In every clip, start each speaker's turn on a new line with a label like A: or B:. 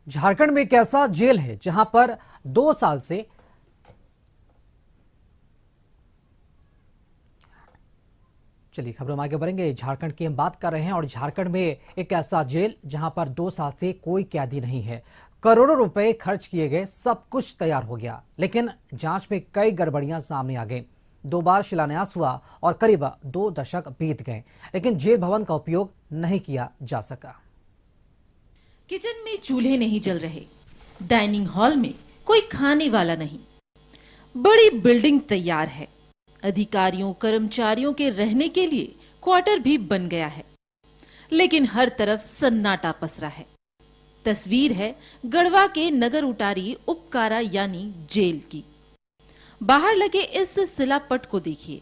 A: झारखंड में एक ऐसा जेल है जहां पर 2 साल से चलिए खबरों में आगे बढ़ेंगे। झारखंड की हम बात कर रहे हैं और झारखंड में एक ऐसा जेल जहां पर 2 साल से कोई कैदी नहीं है। करोड़ों रुपए खर्च किए गए, सब कुछ तैयार हो गया, लेकिन जांच में कई गड़बड़ियां सामने आ गई। 2 बार शिलान्यास हुआ और करीब 2 दशक बीत गए, लेकिन जेल भवन का उपयोग नहीं किया जा सका।
B: किचन में चूल्हे नहीं जल रहे, डाइनिंग हॉल में कोई खाने वाला नहीं। बड़ी बिल्डिंग तैयार है, अधिकारियों कर्मचारियों के रहने के लिए क्वार्टर भी बन गया है, लेकिन हर तरफ सन्नाटा पसरा है। तस्वीर है गढ़वा के नगर उटारी उपकारा यानी जेल की। बाहर लगे इस शिलापट को देखिए,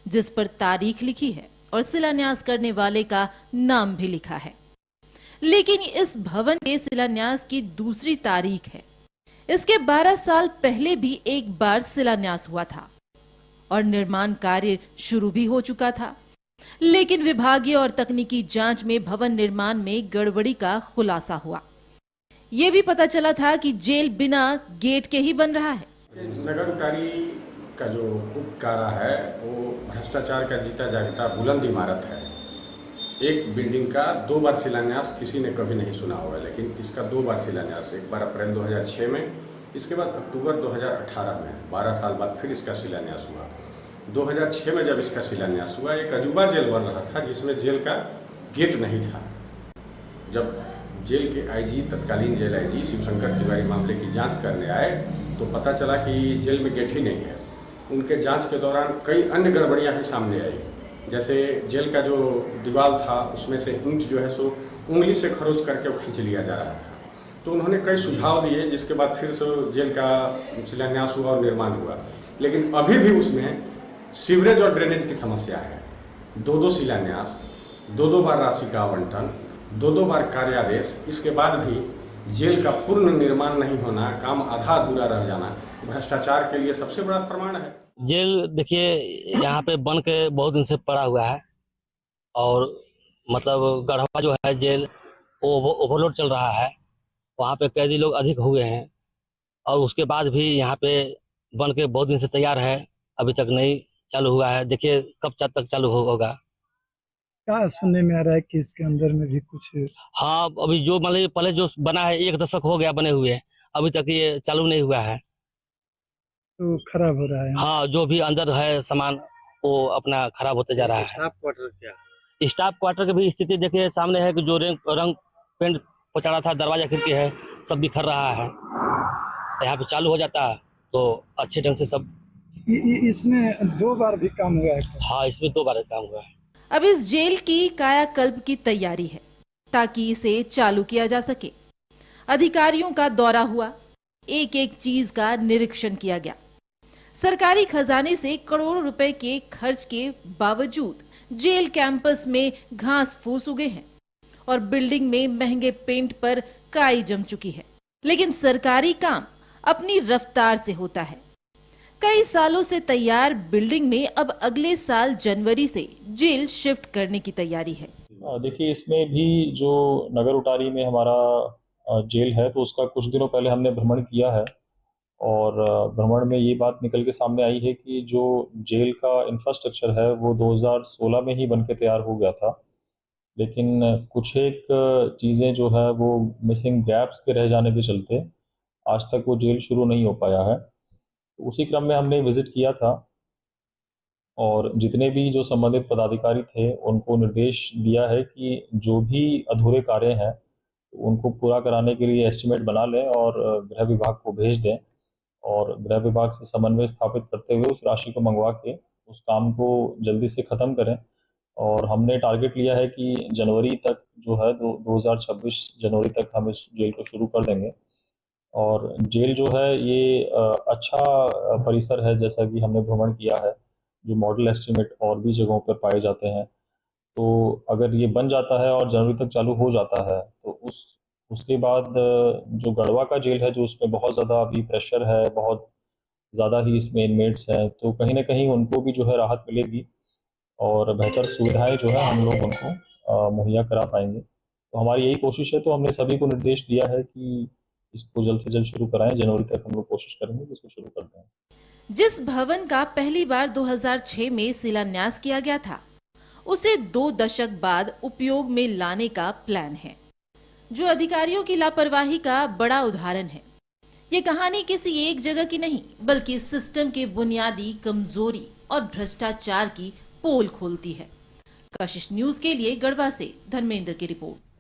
B: जिस पर तारीख लिखी है और शिलान्यास करने वाले का नाम भी लिखा है। लेकिन इस भवन के शिलान्यास की दूसरी तारीख है। इसके 12 साल पहले भी एक बार शिलान्यास हुआ था और निर्माण कार्य शुरू भी हो चुका था, लेकिन विभागीय और तकनीकी जांच में भवन निर्माण में गड़बड़ी का खुलासा हुआ। यह भी पता चला था कि जेल बिना गेट के ही बन रहा है।
C: नगर उटारी का जो उपकारा है वो भ्रष्टाचार का जीता जागता बुलंद इमारत है। एक बिल्डिंग का 2 बार शिलान्यास किसी ने कभी नहीं सुना होगा, लेकिन इसका 2 बार शिलान्यास, एक बार अप्रैल 2006 में, इसके बाद अक्टूबर 2018 में, 12 साल बाद फिर इसका शिलान्यास हुआ। 2006 में जब इसका शिलान्यास हुआ, एक अजूबा जेल बन रहा था जिसमें जेल का गेट नहीं था। जब जेल के आईजी, तत्कालीन जेल आईजी शिवशंकर तिवारी मामले की जांच करने आए तो पता चला कि जेल में गेट ही नहीं है। उनके जांच के दौरान कई अन्य गड़बड़ियां भी सामने आई, जैसे जेल का जो दीवार था उसमें से ईंट जो है सो उंगली से खरोच करके वो खींच लिया जा रहा था। तो उन्होंने कई सुझाव दिए, जिसके बाद फिर से जेल का शिलान्यास हुआ और निर्माण हुआ। लेकिन अभी भी उसमें सीवरेज और ड्रेनेज की समस्या है। 2 शिलान्यास, 2 बार राशि का आवंटन, 2 बार कार्यादेश, इसके बाद भी जेल का पूर्ण निर्माण नहीं होना, काम आधा अधूरा रह जाना भ्रष्टाचार के लिए सबसे बड़ा प्रमाण है।
D: जेल देखिए यहाँ पे बन के बहुत दिन से पड़ा हुआ है और मतलब गढ़वा जो है जेल वो ओवरलोड चल रहा है। वहाँ पे कैदी लोग अधिक हुए हैं और उसके बाद भी यहाँ पे बन के बहुत दिन से तैयार है, अभी तक नहीं चालू हुआ है। देखिए कब तक चालू होगा।
E: क्या सुनने में आ रहा है कि इसके अंदर में भी कुछ?
D: हाँ, अभी जो मतलब पहले जो बना है 1 दशक हो गया बने हुए, अभी तक ये चालू नहीं हुआ है।
E: तो खराब हो रहा है।
D: हाँ, जो भी अंदर है सामान वो अपना खराब होते जा रहा है।
F: स्टाफ क्वार्टर क्या?
D: स्टाफ क्वार्टर की भी स्थिति देखिए सामने है कि जो रंग पेंट पोचा रहा था, दरवाजा खिड़की है, सब बिखर रहा है। यहाँ पे चालू हो जाता तो अच्छे ढंग से सब।
E: इसमें 2 बार भी काम हुआ है?
D: हाँ, इसमें 2 बार काम हुआ है।
B: अब इस जेल की कायाकल्प की तैयारी है ताकि इसे चालू किया जा सके। अधिकारियों का दौरा हुआ, एक एक चीज का निरीक्षण किया गया। सरकारी खजाने से करोड़ों रुपए के खर्च के बावजूद जेल कैंपस में घास फूस उगे हैं और बिल्डिंग में महंगे पेंट पर काई जम चुकी है। लेकिन सरकारी काम अपनी रफ्तार से होता है। कई सालों से तैयार बिल्डिंग में अब अगले साल जनवरी से जेल शिफ्ट करने की तैयारी है।
G: देखिए इसमें भी जो नगर उटारी में हमारा जेल है तो उसका कुछ दिनों पहले हमने भ्रमण किया है और भ्रमण में ये बात निकल के सामने आई है कि जो जेल का इंफ्रास्ट्रक्चर है वो 2016 में ही बन के तैयार हो गया था, लेकिन कुछ एक चीज़ें जो है वो मिसिंग गैप्स के रह जाने के चलते आज तक वो जेल शुरू नहीं हो पाया है। तो उसी क्रम में हमने विज़िट किया था और जितने भी जो संबंधित पदाधिकारी थे उनको निर्देश दिया है कि जो भी अधूरे कार्य हैं उनको पूरा कराने के लिए एस्टिमेट बना लें और गृह विभाग को भेज दें और गृह विभाग से समन्वय स्थापित करते हुए उस राशि को मंगवा के उस काम को जल्दी से ख़त्म करें। और हमने टारगेट लिया है कि जनवरी तक जो है 2026 जनवरी तक हम इस जेल को शुरू कर देंगे। और जेल जो है ये अच्छा परिसर है, जैसा कि हमने भ्रमण किया है, जो मॉडल एस्टीमेट और भी जगहों पर पाए जाते हैं। तो अगर ये बन जाता है और जनवरी तक चालू हो जाता है तो उसके बाद जो गढ़वा का जेल है, जो उसमें बहुत ज़्यादा अभी प्रेशर है, बहुत ज़्यादा ही इसमें इनमेट्स हैं, तो कहीं ना कहीं उनको भी जो है राहत मिलेगी और बेहतर सुविधाएं जो है हम लोग उनको मुहैया करा पाएंगे। तो हमारी यही कोशिश है, तो हमने सभी को निर्देश दिया है कि इसको जल्द से जल्द शुरू कराएं। जनवरी तक हम लोग कोशिश करेंगे कि इसको शुरू कर दें।
B: जिस भवन का पहली बार 2006 में शिलान्यास किया गया था, उसे 2 दशक बाद उपयोग में लाने का प्लान है, जो अधिकारियों की लापरवाही का बड़ा उदाहरण है। ये कहानी किसी एक जगह की नहीं, बल्कि सिस्टम के बुनियादी कमजोरी और भ्रष्टाचार की पोल खोलती है। कशिश न्यूज के लिए गढ़वा से धर्मेंद्र की रिपोर्ट।